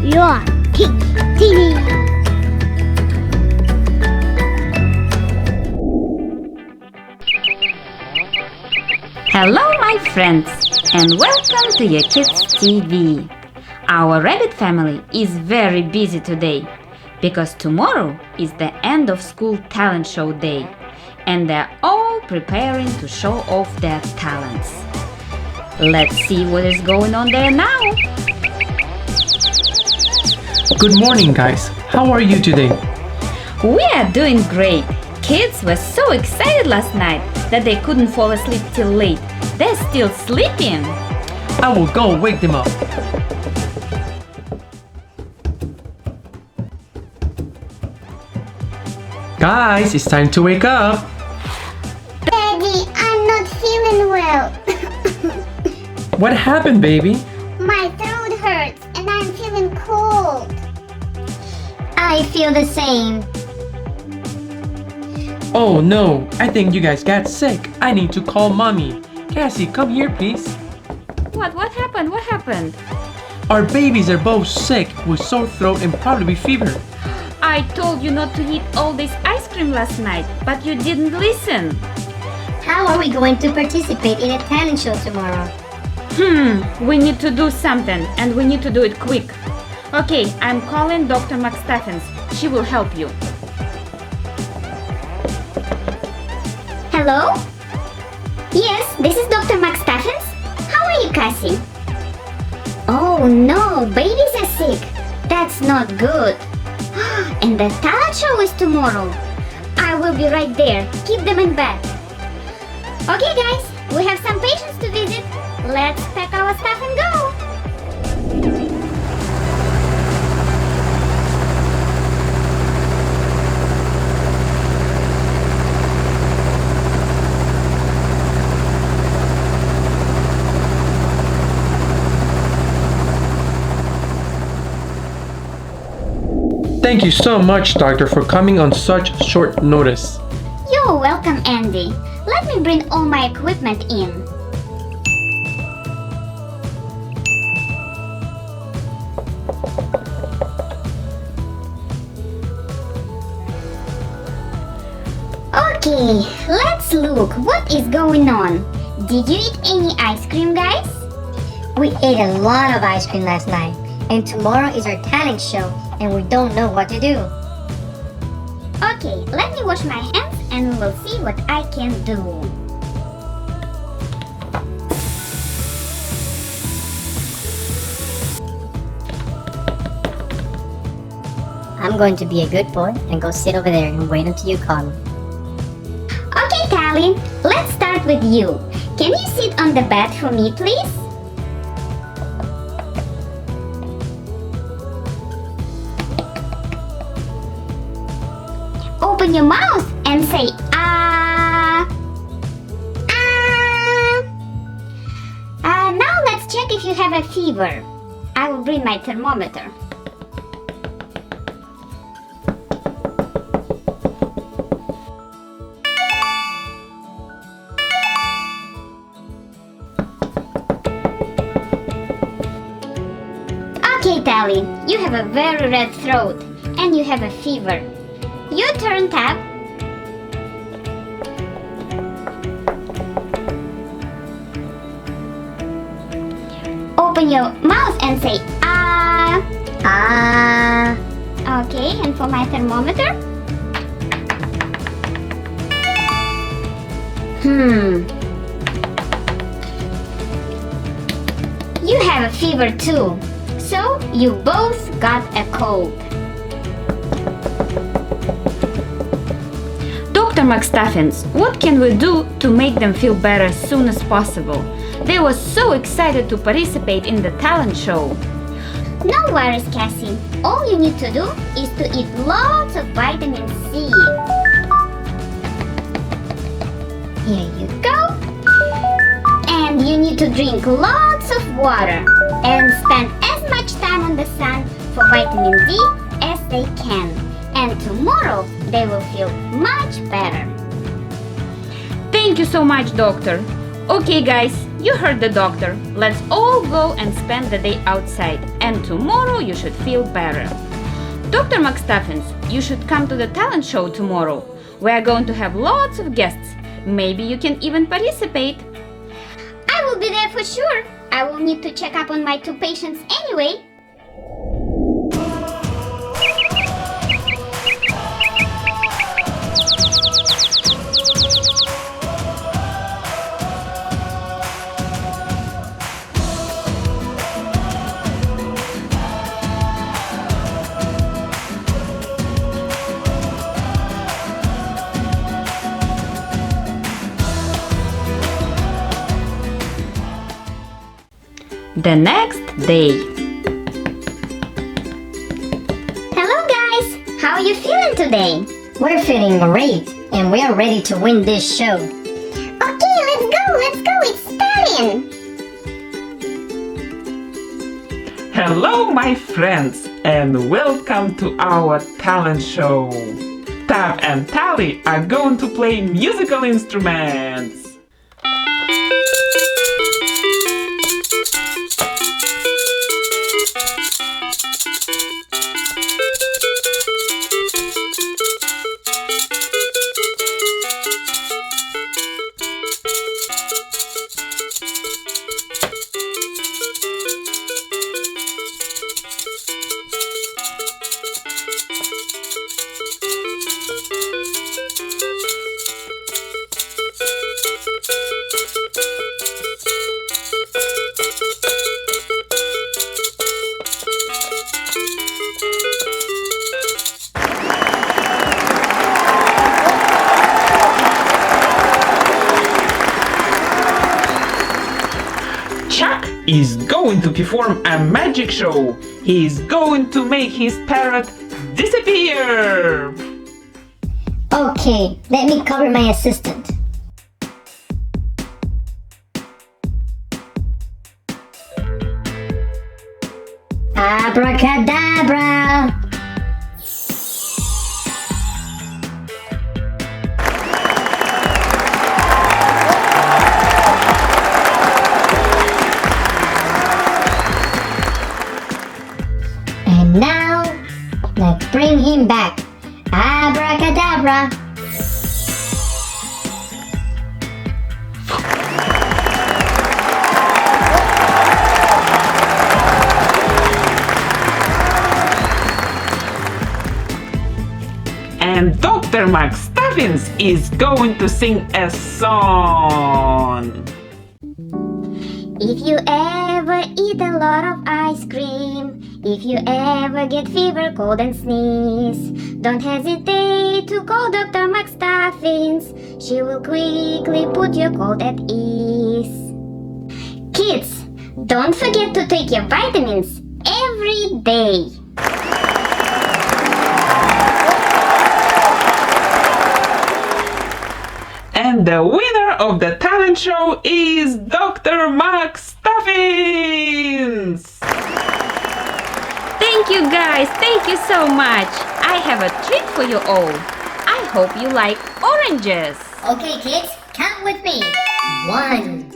your TV. Hello my friends and welcome to your Kids TV. Our rabbit family is very busy today because tomorrow is the end of school talent show day and they're all preparing to show off their talents. Let's see what is going on there now. Good morning guys, how are you today? We are doing great. Kids were so excited last night that they couldn't fall asleep till late. They're still sleeping. I will go wake them up. Guys, it's time to wake up. Daddy, I'm not feeling well. What happened, baby? My throat hurts and I'm feeling cold. I feel the same. Oh no, I think you guys got sick. I need to call mommy. Cassie, come here please. What happened? What happened? Our babies are both sick with sore throat and probably fever. I told you not to eat all this ice cream last night, but you didn't listen. How are we going to participate in a talent show tomorrow? We need to do something and we need to do it quick. Okay, I'm calling Dr. McStuffins. She will help you. Hello? Yes, this is Dr. McStuffins. How are you, Cassi? Oh no, babies are sick. That's not good. And the talent show is tomorrow. I will be right there. Keep them in bed. Okay guys, we have some patients to visit. Let's pack our stuff and go. Thank you so much, doctor, for coming on such short notice. You're welcome, Andy. Let me bring all my equipment in. Okay, let's look. What is going on? Did you eat any ice cream, guys? We ate a lot of ice cream last night, and tomorrow is our talent show, and we don't know what to do. Okay, let me wash my hands and we'll see what I can do. I'm going to be a good boy and go sit over there and wait until you call me. Okay, Tali, let's start with you. Can you sit on the bed for me, please? Open your mouth and say ah. Ah. Now let's check if you have a fever. I will bring my thermometer. Okay, Tali, you have a very red throat and you have a fever. Your turn, Tab. Open your mouth and say ah. Ah. Okay, and for my thermometer? You have a fever too. So you both got a cold. Dr. McStuffins, what can we do to make them feel better as soon as possible? They were so excited to participate in the talent show. No worries, Cassie. All you need to do is to eat lots of vitamin C. Here you go. And you need to drink lots of water and spend as much time on the sun for vitamin D as they can. And tomorrow they will feel much better. Thank you so much, doctor. Okay guys, you heard the doctor. Let's all go and spend the day outside, and tomorrow you should feel better. Dr. McStuffins, you should come to the talent show tomorrow. We are going to have lots of guests. Maybe you can even participate. I will be there for sure. I will need to check up on my 2 patients anyway. The next day. Hello guys, how are you feeling today? We're feeling great, and we are ready to win this show. Okay, let's go, it's starting. Hello, my friends, and welcome to our talent show. Tab and Tali are going to play musical instruments. Chuck is going to perform a magic show. He is going to make his parrot disappear. Okay, let me cover my assistant. Abracadabra! And now, let's bring him back. Abracadabra! And Dr. McStuffins is going to sing a song. If you ever eat a lot of ice cream, if you ever get fever, cold and sneeze, don't hesitate to call Dr. McStuffins. She will quickly put your cold at ease. Kids, don't forget to take your vitamins every day. And the winner of the talent show is Dr. McStuffins! Thank you guys, thank you so much. I have a treat for you all. I hope you like oranges. Okay, kids, count with me. 1,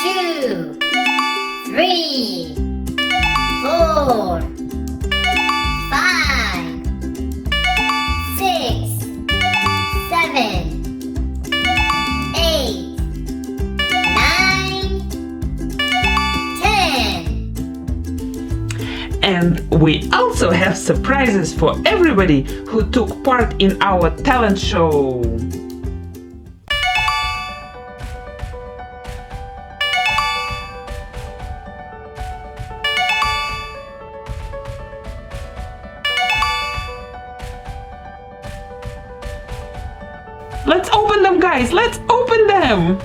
2, 3, 4, 5, 6, 7, 8, 9, 10. And we also have surprises for everybody who took part in our talent show. Let's open them, guys! Let's open them!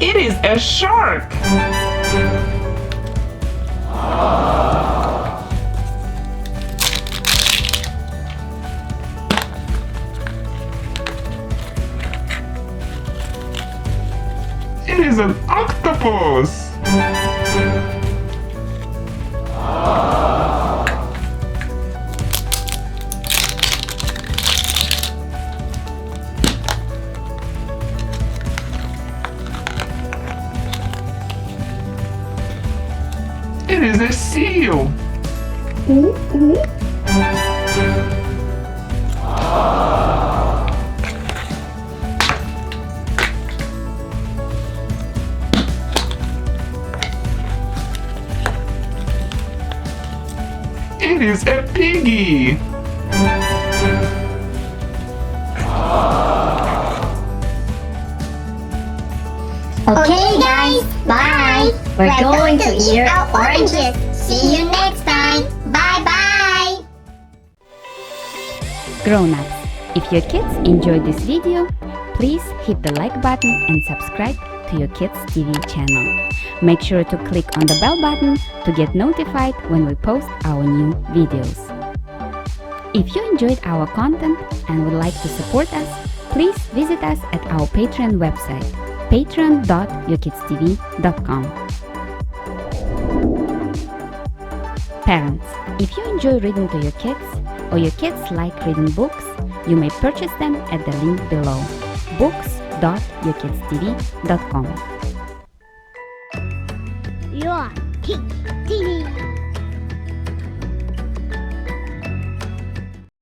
It is a shark! It is an octopus! It is a seal. It is a piggy. Okay, guys, bye. We're going to eat our oranges. See you next time. Bye bye. Grown-ups, if your kids enjoyed this video, please hit the like button and subscribe to your Kids TV channel. Make sure to click on the bell button to get notified when we post our new videos. If you enjoyed our content and would like to support us, please visit us at our Patreon website, patreon.yourkidstv.com. Parents, if you enjoy reading to your kids or your kids like reading books, you may purchase them at the link below, books.yourkidstv.com. Your kids.